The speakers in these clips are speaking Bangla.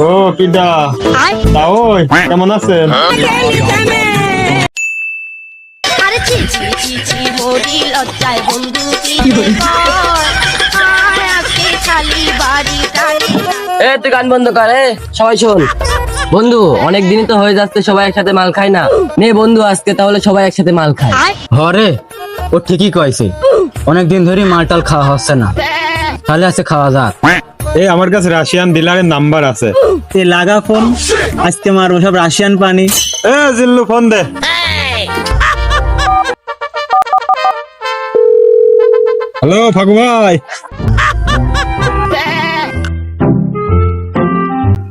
ও কিডা ওই কেমন আছেন? তুই গান বন্ধ কর। সবাই শোন বন্ধু, অনেক দিনই তো হয়ে যাচ্ছে সবাই একসাথে মাল খায় না। নে বন্ধু, আজকে তাহলে সবাই একসাথে মাল খায়। হরে ও ঠিকই কইছে, অনেকদিন ধরে মালটাল খাওয়া হচ্ছে না, তাহলে আছে খাওয়া যাক। এই আমার কাছে রাশিয়ান ডিলারের নাম্বার আছে, তে লাগা ফোন, আজকে মারবো সব রাশিয়ান পানি। এ জিল্লু ফোন দে। হ্যালো ফাগু ভাই,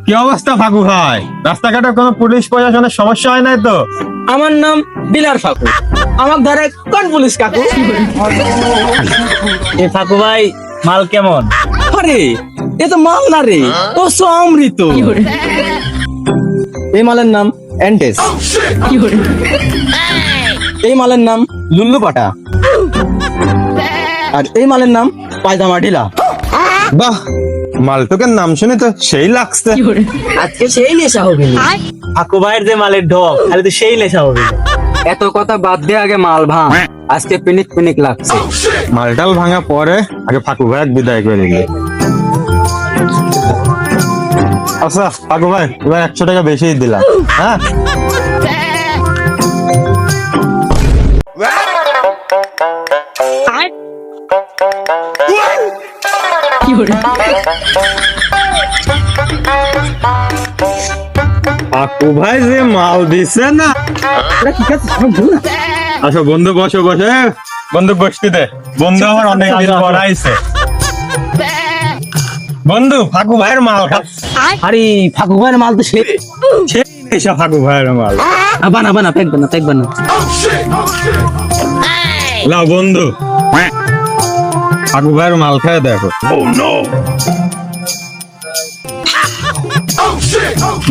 কি অবস্থা ফাগু ভাই? রাস্তাঘাটে কোনো পুলিশ প্রশাসনের সমস্যা হয় নাই তো? আমার নাম ডিলার ফাকু, আমার ধরে কোন পুলিশ কাকু? এ ফাকু ভাই মাল কেমন? আরে এ তো মাল না রে, ও অমৃত। এই মালের নাম এন্টেস, এই মালের নাম লুল্লু পাটা, আর এই মালের নাম পায়জামা ঢিলা। বাহ, মালটুকের নাম শুনে তো সেই লাগছে। আজকে সেই নেশা হবে। ফাকু ভাইয়ের যে মালের ঢপ, তাহলে তো সেই নেশা হবে। এত কথা বাদ দিয়ে আগে মাল ভাঙ, আজকে পিনিক পিনিক লাগছে। মালটাল ভাঙা পরে আগে ফাকু ভাই বিদায় করে দিলে। আচ্ছা ফাকু ভাই, এবার 100 টাকা বেশি দিলাম। হ্যাঁ ফাকু ভাই যে মাল দিছে না। আচ্ছা বন্ধু বসো, বসে বন্ধু বসতে দে। বন্ধু আমার অনেক দিন পর আইছে। বন্ধু ফাকু ভাইয়ের মাল খাচ্ছে। আরে ফাকু ভাইয়ের মাল তো সেই নেশা ফাকু ভাইয়ের মাল। বানা বানা ফেকবে না, ফেকবে না। লাও বন্ধু, ফাকু ভাইয়ের মাল খেয়ে দেখো।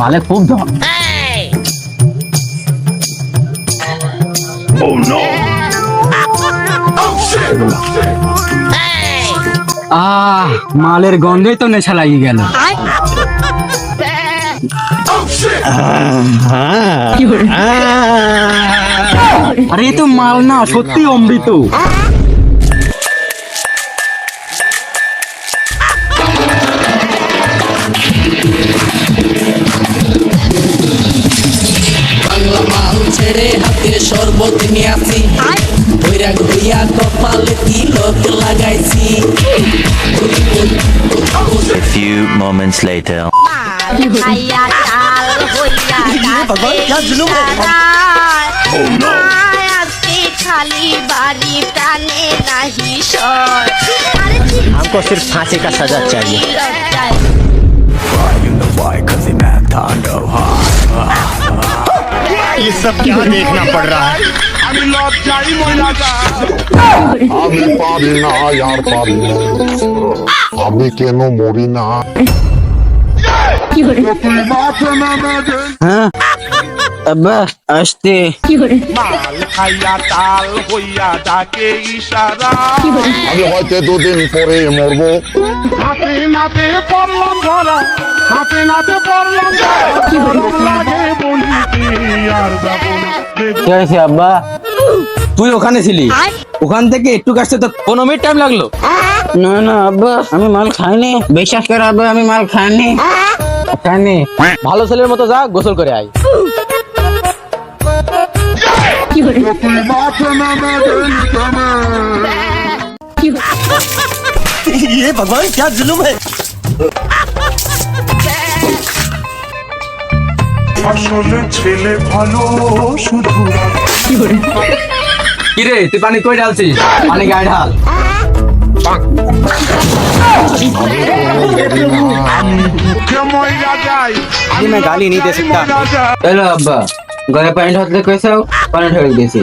মালে খুব ধর। মালের গন্ধই তো নেশা লাগিয়ে গেল। আরে এ তো মাল না, সত্যি অমৃত। ছেড়ে হাতে শরবত নিয়ে আসি, বৈরাগ হইয়া কপালে তিলক লাগাইছি। A few moments later. हमको सिर्फ फांसी का सजा चाहिए। ये सब क्या देखना पड़ रहा है? আমি পারি না আর পারি না, আমি কেন মরি না? হ্যাঁ আব্বা আসতে। আমি হয়তো 2 দিন পরে মরবো। কি হয়েছে আব্বা? তুই ওখানে ছিলি, ওখান থেকে একটু কাটতে তো 15 মিনিট টাইম লাগলো। না না আব্বা, আমি মাল খাইনি। বিশ্বাস কর আব্বা, আমি মাল খাইনি। ভালো ছেলের মতো যা, গোসল করে আয়। ये भगवान क्या जुलुम है। আসলে ছেলে ভালো শুধু। কিরে তুই পানি কই ঢালছিস? পানি গায়ে ঢাল। मैं गाली नहीं दे सकता। चलो अब्बा, घरे पानी ढालते कैसे हो? पानी ढाल देसी।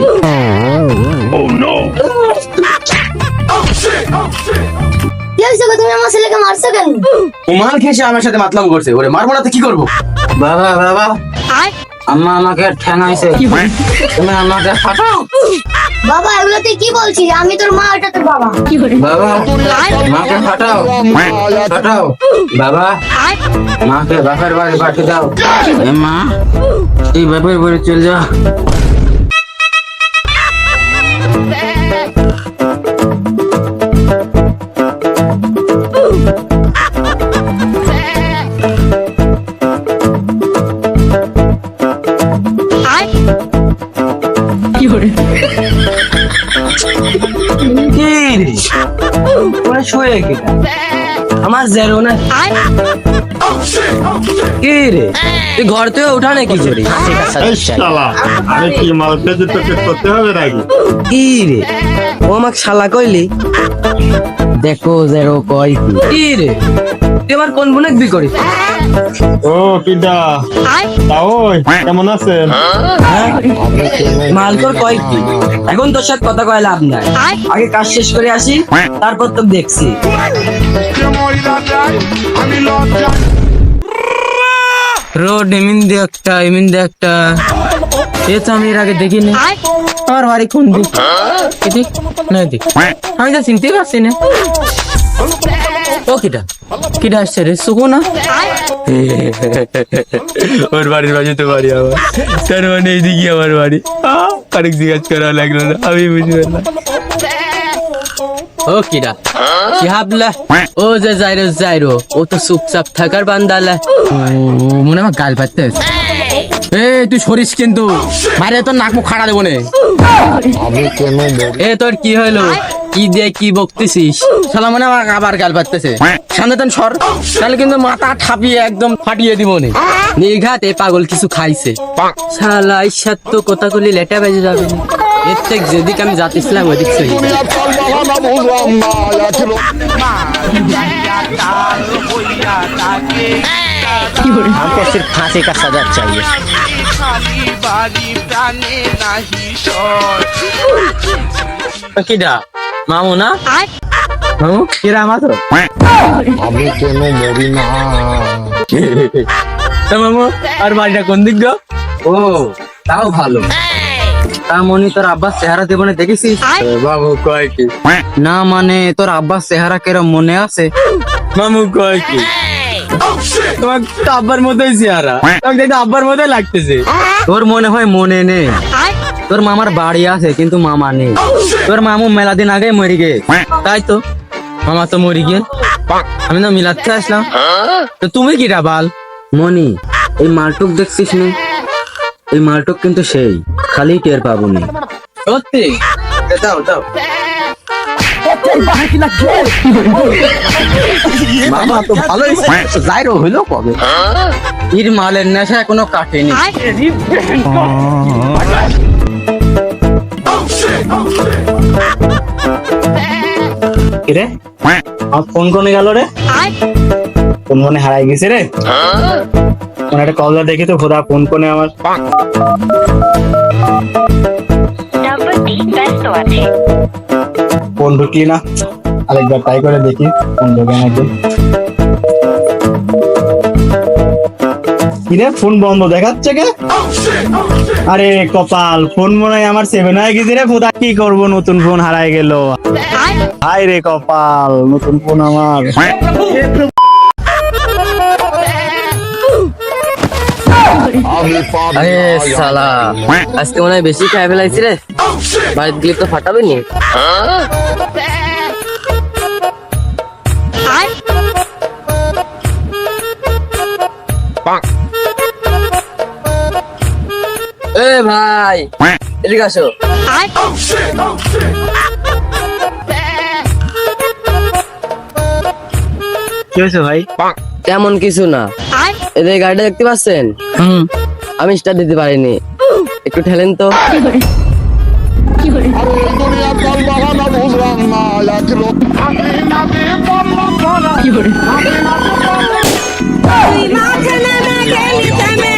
তুমি আমার ছেলেকে মারছো কেন? ও মাল খেয়েছে, আমার সাথে মাতলাম করছে। ওরে মারবো না তো কি করবো? বাবা বাবা আম্মা আমাকে ঠ্যাঙাইছে, তুমি আমাকে ফাটাও। বাবা এগুলো তুই কি বলছিস? আমি তোর মা, এটা তোর বাবা। বাবা মাকে ফাটাও, ফাটাও। বাবা মাকে বাপের বাড়ি পাঠিয়ে দাও। এ মা, তুই বাপের বাড়ি চল যা। আমার জেরো না কি রে, তুই ঘর থেকে উঠা নাকি জোরে? শালা আরে কি মাল পেতে তোকে করতে হবে নাকি? কি রে, ও আমাকে শালা কইলি? দেখো জেরো কয় কি রে, তুই আমার কোন বোনে বি করিস? ও কিডা তাও কেমন আছেন? মালকর কয় কি, এখন তোর সাথে কথা কয় লাভ নাই, আগে কাজ শেষ করে আসি, তারপর তো দেখছি। রোড এমিন দে একটা এ তো আমি এর আগে দেখিনি। আমার বাড়ি কোন দিক? এদিক না এদিক, আমি তো চিনতে পারছি না। ও কিটা আসছে রে? সুকুনা ওর বাড়ির বাজে তো বাড়ি আমার, তার মানে এইদিকে আমার বাড়ি। আরেক জিজ্ঞাসা করা লাগলো না, আমি বুঝতে পারলাম। ও কিরা কি হাবলা, ও যে যাইরো ও তো চুপচাপ থাকার বান্দালা, মনে আমার গাল পাচ্ছে। তুই সরিস কিন্তু, মারে তোর নাক মুখ খাড়া দেবো নে। আমি কেন এ তোর কি হলো, কি দিয়ে কি বকতেছিস? শালা মনে আমার আবার গাল পাচ্ছে। সামনে তেন সর, তাহলে কিন্তু মাথা ঠাপিয়ে একদম ফাটিয়ে দিব নে। নির্ঘাত এ পাগল কিছু খাইছে শালা, ইচ্ছার তো কথা কলি লেটা বেজে যাবে। এর থেকে যেদিকে আমি যাচ্ছিলাম ওইদিক সহি। हमको सिर्फ फांसी का सजा चाहिए। কিডা মামু না? মামু কিরা মাত্র আমি কেন মরি না? মামু আর বাড়িটা কোন দিক গো? ও তাও ভালো। তা মনি তোর আব্বাস চেহারা দেবনে দেখেছিস? বাবু কয় কি না, মানে তোর আব্বাস চেহারা কেরম মনে আছে? মামু কয় কি তোমার তো আব্বার মতোই চেহারা, তোমাকে দেখতে আব্বার মতোই লাগতেছে। তোর মনে হয় মনে নেই, তোর মামার বাড়ি আছে কিন্তু মামা নেই। তোর মামু মেলা দিন আগে মরে গে, তাই তো মামা তো মরে গেল, আমি না মিলাতে আসলাম। তো তুমি কি ডাবাল? মনি এই মালটুক দেখছিস না? এই মালটুক কিন্তু সেই খালি টের পাবো না। সত্যি দাও দাও মামা তো ভালোই যাইরো হইলো কবে? ইর মালের নেশা এখনো কাটেনি। রে আমার ফোন কোনে গেল রে? ফোন মনে হারাই গেছে রে। কোন একটা কল দেখি তো খোদা, ফোন কোনে আমার। ফোন ঢুকলি না, আরেকবার ট্রাই করে দেখি ফোন ঢোকে নাকি। কিরে ফোন বন্ধ দেখাচ্ছে কে? আরে কপাল, ফোন মনে হয় আমার 7 হয়ে গেছে রে খোদা, কি করবো, নতুন ফোন হারাই গেল। হাই রে কপাল, নতুন ফোন আমার। আরে শালা আজকে মনে হয় বেশি খাই ফেলাইছি রে, বাড়িতে গেলে তো ফাটাবে নি। এ ভাই এদিকে আসো। কি হয়েছে ভাই? তেমন কিছু না, এদের গাড়িটা দেখতে পাচ্ছেন? আমি স্টার্ট দিতে পারিনি, একটু ঠেলেন তো। আরে দুনিয়া কাল বাহানা বুঝলাম না, এক লোক মাঝে নেমে গেলি